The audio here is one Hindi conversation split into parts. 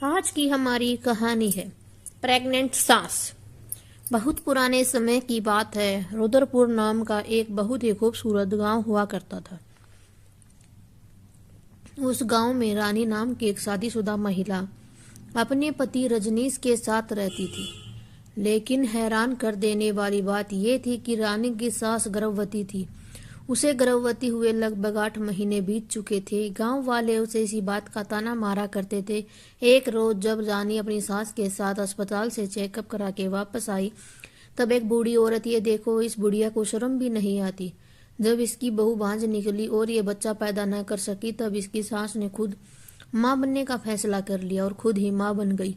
आज की हमारी कहानी है प्रेग्नेंट सास। बहुत पुराने समय की बात है। रुद्रपुर नाम का एक बहुत ही खूबसूरत गांव हुआ करता था। उस गांव में रानी नाम की एक शादीशुदा महिला अपने पति रजनीश के साथ रहती थी। लेकिन हैरान कर देने वाली बात यह थी कि रानी की सास गर्भवती थी। उसे गर्भवती हुए लगभग 8 महीने बीत चुके थे। गांव वाले उसे इसी बात का ताना मारा करते थे। एक रोज जब रानी अपनी सास के साथ अस्पताल से चेकअप करा के वापस आई, तब एक बूढ़ी औरत, ये देखो, इस बुढ़िया को शर्म भी नहीं आती। जब इसकी बहू भांज निकली और ये बच्चा पैदा न कर सकी, तब इसकी सास ने खुद मां बनने का फैसला कर लिया और खुद ही मां बन गई।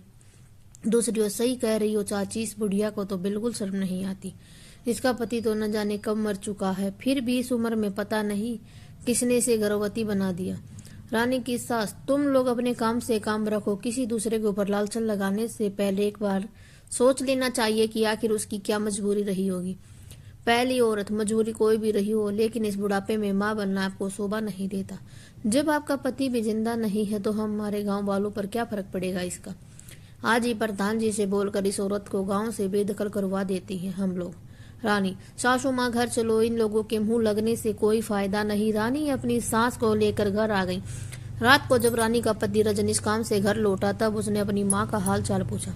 दूसरी ओर, सही कह रही हो चाची, इस बुढ़िया को तो बिल्कुल शर्म नहीं आती। इसका पति तो न जाने कब मर चुका है, फिर भी इस उम्र में पता नहीं किसने इसे गर्भवती बना दिया। रानी की सास, तुम लोग अपने काम से काम रखो। किसी दूसरे के ऊपर लालचन लगाने से पहले एक बार सोच लेना चाहिए कि आखिर उसकी क्या मजबूरी रही होगी। पहली औरत, मजबूरी कोई भी रही हो, लेकिन इस बुढ़ापे में मां बनना आपको शोभा नहीं देता। जब आपका पति भी जिंदा नहीं है तो हमारे गांव वालों पर क्या फर्क पड़ेगा इसका। आज ही प्रधान जी से बोलकर इस औरत को गांव से बेदखल करवा देती है हम लोग। रानी, सासू माँ घर चलो, इन लोगों के मुंह लगने से कोई फायदा नहीं। रानी अपनी सास को लेकर घर आ गई। रात को जब रानी का पति रजनीश काम से घर लौटा, तब उसने अपनी माँ का हाल चाल पूछा।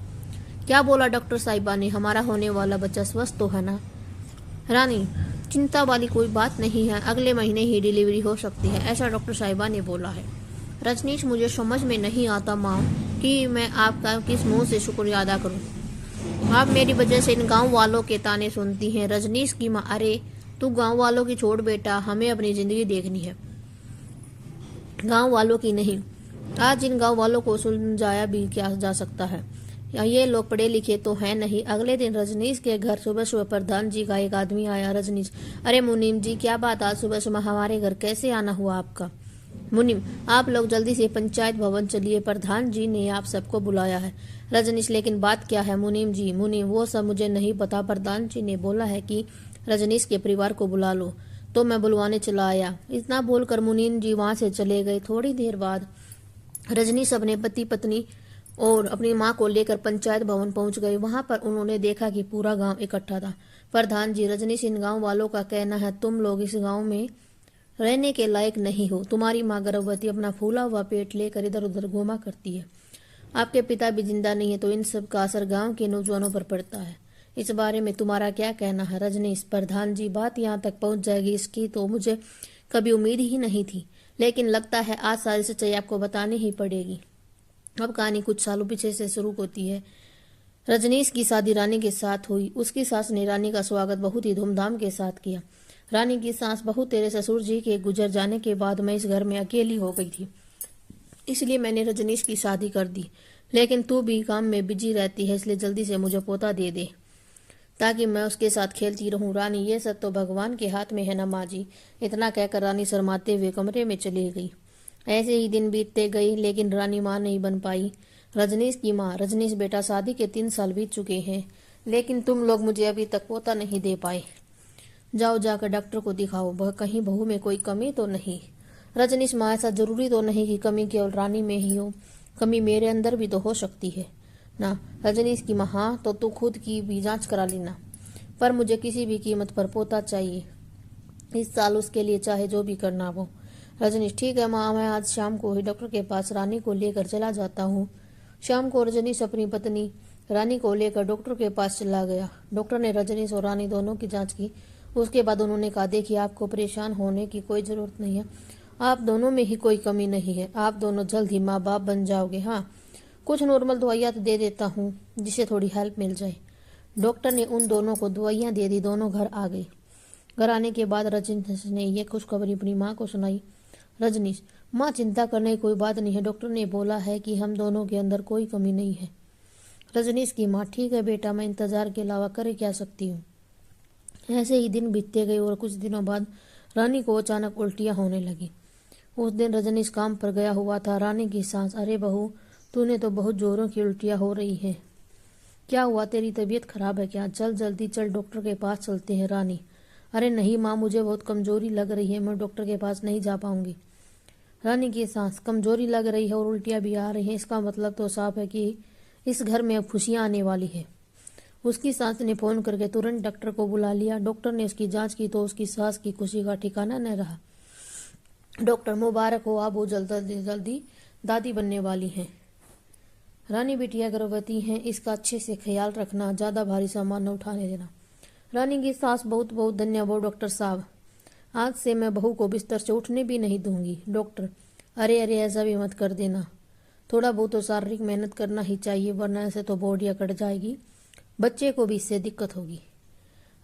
क्या बोला डॉक्टर साहिबा ने, हमारा होने वाला बच्चा स्वस्थ तो है ना? रानी, चिंता वाली कोई बात नहीं है, अगले महीने ही डिलीवरी हो सकती है, ऐसा डॉक्टर साहिबा ने बोला है। रजनीश, मुझे समझ में नहीं आता माँ कि मैं आपका किस मुंह से शुक्रिया अदा करूं। आप मेरी वजह से इन गांव वालों के ताने सुनती हैं। रजनीश की माँ, अरे तू गांव वालों की छोड़ बेटा, हमें अपनी जिंदगी देखनी है, गांव वालों की नहीं। आज इन गांव वालों को सुलझाया भी क्या जा सकता है, या ये लोग पढ़े लिखे तो हैं नहीं। अगले दिन रजनीश के घर सुबह सुबह प्रधान जी का एक आदमी आया। रजनीश, अरे मुनीम जी, क्या बात, आज सुबह सुबह हमारे घर कैसे आना हुआ आपका? मुनीम, आप लोग जल्दी से पंचायत भवन चलिए, प्रधान जी ने आप सबको बुलाया है। रजनीश, लेकिन बात क्या है मुनीम जी? मुनीम, वो सब मुझे नहीं पता, प्रधान जी ने बोला है कि रजनीश के परिवार को बुला लो, तो मैं बुलवाने चला आया। इतना बोलकर मुनीम जी वहां से चले गए। थोड़ी देर बाद रजनीश अपने पति पत्नी और अपनी माँ को लेकर पंचायत भवन पहुंच गए। वहां पर उन्होंने देखा कि पूरा गांव इकट्ठा था। प्रधान जी, रजनीश, इन गांव वालों का कहना है तुम लोग इस गांव में रहने के लायक नहीं हो। तुम्हारी माँ गर्भवती, अपना फूला हुआ पेट लेकर इधर उधर घूमा करती है। आपके पिता भी जिंदा नहीं है, तो इन सब का असर गांव के नौजवानों पर पड़ता है। इस बारे में तुम्हारा क्या कहना है? रजनीश, प्रधान जी, बात यहाँ तक पहुंच जाएगी इसकी तो मुझे कभी उम्मीद ही नहीं थी, लेकिन लगता है आज सारी सच्चाई आपको बतानी ही पड़ेगी। अब कहानी कुछ सालों पीछे से शुरू होती है। रजनीश की शादी रानी के साथ हुई। उसकी सास ने रानी का स्वागत बहुत ही धूमधाम के साथ किया। रानी की सास, बहू, तेरे ससुर जी के गुजर जाने के बाद मैं इस घर में अकेली हो गई थी, इसलिए मैंने रजनीश की शादी कर दी। लेकिन तू भी काम में बिजी रहती है, इसलिए जल्दी से मुझे पोता दे दे ताकि मैं उसके साथ खेलती रहूं। रानी, ये सब तो भगवान के हाथ में है ना माँ जी। इतना कहकर रानी शर्माते हुए कमरे में चली गई। ऐसे ही दिन बीतते गए, लेकिन रानी माँ नहीं बन पाई। रजनीश की माँ, रजनीश बेटा, शादी के 3 साल बीत चुके हैं, लेकिन तुम लोग मुझे अभी तक पोता नहीं दे पाए। जाओ जाकर डॉक्टर को दिखाओ, वह कहीं बहू में कोई कमी तो नहीं। रजनीश, माँ, ऐसा जरूरी तो नहीं कि कमी केवल रानी में ही हो, कमी मेरे अंदर भी तो हो सकती है ना। रजनीश की माँ, हाँ, तो तू खुद की भी जांच करा लेना, पर मुझे किसी भी कीमत पर पोता चाहिए। इस साल उसके लिए चाहे जो भी करना हो। रजनीश, ठीक है माँ, मैं आज शाम को ही डॉक्टर के पास रानी को लेकर चला जाता हूँ। शाम को रजनीश अपनी पत्नी रानी को लेकर डॉक्टर के पास चला गया। डॉक्टर ने रजनीश और रानी दोनों की जांच की। उसके बाद उन्होंने कहा, देखिए, आपको परेशान होने की कोई जरूरत नहीं है, आप दोनों में ही कोई कमी नहीं है, आप दोनों जल्द ही माँ बाप बन जाओगे। हाँ, कुछ नॉर्मल दवाइयाँ तो दे देता हूँ जिससे थोड़ी हेल्प मिल जाए। डॉक्टर ने उन दोनों को दवाइयाँ दे दी। दोनों घर आ गए। घर आने के बाद रजनीश ने यह खुशखबरी अपनी माँ को सुनाई। रजनीश, माँ, चिंता करने की कोई बात नहीं है, डॉक्टर ने बोला है कि हम दोनों के अंदर कोई कमी नहीं है। रजनीश की माँ, ठीक है बेटा, मैं इंतजार के अलावा कर क्या सकती हूँ। ऐसे ही दिन बीतते गए और कुछ दिनों बाद रानी को अचानक उल्टियाँ होने लगी। उस दिन रजनीश काम पर गया हुआ था। रानी की सास, अरे बहू, तूने तो बहुत जोरों की उल्टियाँ हो रही है, क्या हुआ, तेरी तबीयत खराब है क्या? चल जल्दी चल, डॉक्टर के पास चलते हैं। रानी, अरे नहीं माँ, मुझे बहुत कमजोरी लग रही है, मैं डॉक्टर के पास नहीं जा पाऊंगी। रानी की सांस कमजोरी लग रही है और उल्टियां भी आ रही हैं। इसका मतलब तो साफ है कि इस घर में अब खुशियां आने वाली है। उसकी सास ने फोन करके तुरंत डॉक्टर को बुला लिया। डॉक्टर ने उसकी जांच की तो उसकी सास की खुशी का ठिकाना न रहा। डॉक्टर मुबारक हो, आप वो जल्दी जल्दी दादी बनने वाली हैं। रानी बिटिया गर्भवती हैं, इसका अच्छे से ख्याल रखना, ज्यादा भारी सामान न उठाने देना। रानी की सास बहुत बहुत धन्यवाद डॉक्टर साहब, आज से मैं बहू को बिस्तर से उठने भी नहीं दूंगी। डॉक्टर अरे अरे ऐसा भी मत कर देना, थोड़ा बहुत तो शारीरिक मेहनत करना ही चाहिए, वरना ऐसे तो बॉडी कट जाएगी, बच्चे को भी इससे दिक्कत होगी।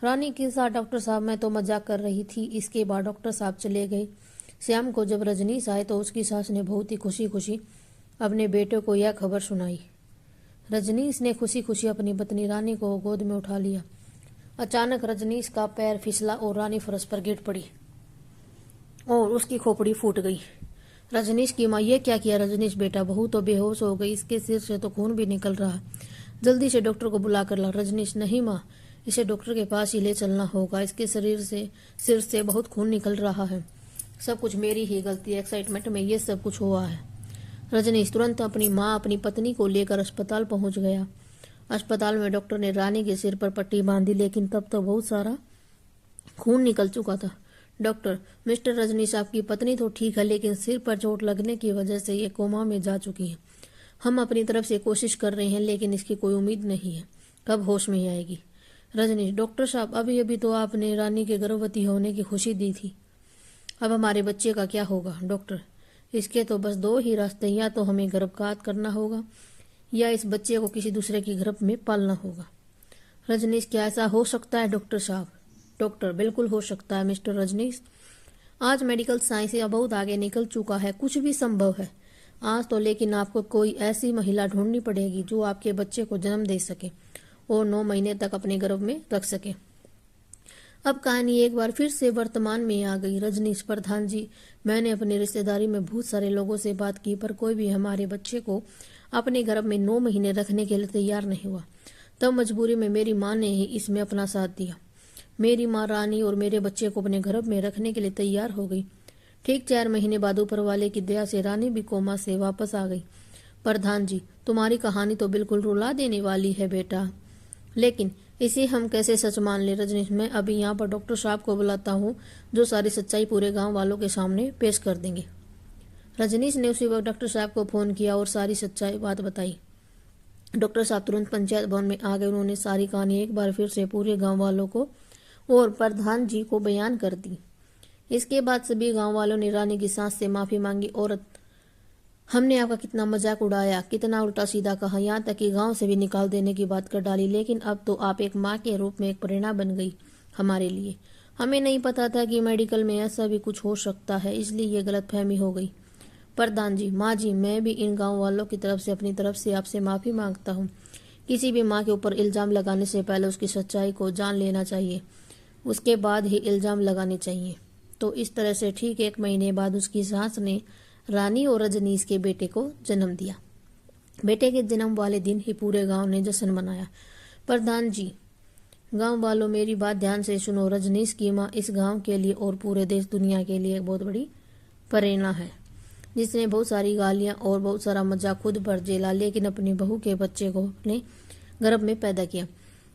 रानी के साथ डॉक्टर साहब मैं तो मजाक कर रही थी। इसके बाद डॉक्टर साहब चले गए। शाम को जब रजनीश आए तो उसकी सास ने बहुत ही खुशी खुशी अपने बेटे को यह खबर सुनाई। रजनीश ने खुशी खुशी अपनी पत्नी रानी को गोद में उठा लिया। अचानक रजनीश का पैर फिसला और रानी फर्श पर गिर पड़ी और उसकी खोपड़ी फूट गई। रजनीश की माँ ये क्या किया? रजनीश बेटा, बहू तो बेहोश हो गई, इसके सिर से तो खून भी निकल रहा, जल्दी से डॉक्टर को बुला कर ला। रजनीश नहीं माँ, इसे डॉक्टर के पास ही ले चलना होगा, इसके सिर से बहुत खून निकल रहा है, सब कुछ मेरी ही गलती है, एक्साइटमेंट में ये सब कुछ हुआ है। रजनीश तुरंत अपनी माँ अपनी पत्नी को लेकर अस्पताल पहुंच गया। अस्पताल में डॉक्टर ने रानी के सिर पर पट्टी बांधी, लेकिन तब तक बहुत सारा खून निकल चुका था। डॉक्टर मिस्टर रजनीश, आपकी पत्नी तो ठीक है, लेकिन सिर पर चोट लगने की वजह से ये कोमा में जा चुकी है। हम अपनी तरफ से कोशिश कर रहे हैं, लेकिन इसकी कोई उम्मीद नहीं है, कब होश में आएगी। रजनीश डॉक्टर साहब, अभी अभी तो आपने रानी के गर्भवती होने की खुशी दी थी, अब हमारे बच्चे का क्या होगा? डॉक्टर इसके तो बस दो ही रास्ते, या तो हमें गर्भपात करना होगा या इस बच्चे को किसी दूसरे के गर्भ में पालना होगा। रजनीश क्या ऐसा हो सकता है डॉक्टर साहब? डॉक्टर बिल्कुल हो सकता है मिस्टर रजनीश, आज मेडिकल साइंस या बहुत आगे निकल चुका है, कुछ भी संभव है आज तो, लेकिन आपको कोई ऐसी महिला ढूंढनी पड़ेगी जो आपके बच्चे को जन्म दे सके और 9 महीने तक अपने गर्भ में रख सके। अब कहानी एक बार फिर से वर्तमान में आ गई। रजनीश प्रधान जी, मैंने अपनी रिश्तेदारी में बहुत सारे लोगों से बात की, पर कोई भी हमारे बच्चे को अपने गर्भ में 9 महीने रखने के लिए तैयार नहीं हुआ। तब मजबूरी में मेरी माँ ने ही इसमें अपना साथ दिया। मेरी माँ रानी और मेरे बच्चे को अपने गर्भ में रखने के लिए तैयार हो गई। ठीक 4 महीने बाद ऊपर वाले की दया से रानी भी कोमा से वापस आ गई। प्रधान जी, तुम्हारी कहानी तो बिल्कुल रुला देने वाली है बेटा, लेकिन इसे हम कैसे सच मान ले? रजनीश, मैं अभी यहाँ पर डॉक्टर साहब को बुलाता हूँ, जो सारी सच्चाई पूरे गांव वालों के सामने पेश कर देंगे। रजनीश ने उसी वक्त डॉक्टर साहब को फोन किया और सारी सच्चाई बात बताई। डॉक्टर साहब तुरंत पंचायत भवन में आ गए। उन्होंने सारी कहानी एक बार फिर से पूरे गांव वालों को और प्रधान जी को बयान कर दी। इसके बाद सभी गांव वालों ने रानी की सास से माफी मांगी। औरत, हमने आपका कितना मजाक उड़ाया, कितना उल्टा सीधा कहा, यहाँ तक कि गांव से भी निकाल देने की बात कर डाली, लेकिन अब तो आप एक माँ के रूप में एक प्रेरणा बन गई हमारे लिए। हमें नहीं पता था कि मेडिकल में ऐसा भी कुछ हो सकता है, इसलिए ये गलतफहमी हो गई। प्रधान जी, माँ जी, मैं भी इन गांव वालों की तरफ से अपनी तरफ से आपसे माफी मांगता हूँ। किसी भी माँ के ऊपर इल्जाम लगाने से पहले उसकी सच्चाई को जान लेना चाहिए, उसके बाद ही इल्जाम लगाने चाहिए। तो इस तरह से ठीक 1 महीने बाद उसकी सास ने रानी और रजनीश के बेटे को जन्म दिया। बेटे के जन्म वाले दिन ही पूरे गांव ने जश्न मनाया। प्रधान जी, गांव वालों, मेरी बात ध्यान से सुनो। रजनीश की माँ इस गांव के लिए और पूरे देश दुनिया के लिए एक बहुत बड़ी प्रेरणा है, जिसने बहुत सारी गालियां और बहुत सारा मजाक खुद पर झेला, लेकिन अपनी बहू के बच्चे को अपने गर्भ में पैदा किया।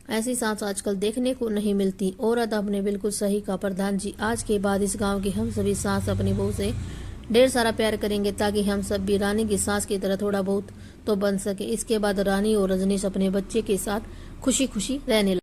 ऐसी सांस आजकल देखने को नहीं मिलती। औरत, आपने बिल्कुल सही कहा प्रधान जी, आज के बाद इस गांव की हम सभी सांस अपनी बहू से ढेर सारा प्यार करेंगे, ताकि हम सब भी रानी की सांस की तरह थोड़ा बहुत तो बन सके। इसके बाद रानी और रजनीश अपने बच्चे के साथ खुशी खुशी रहने लगे।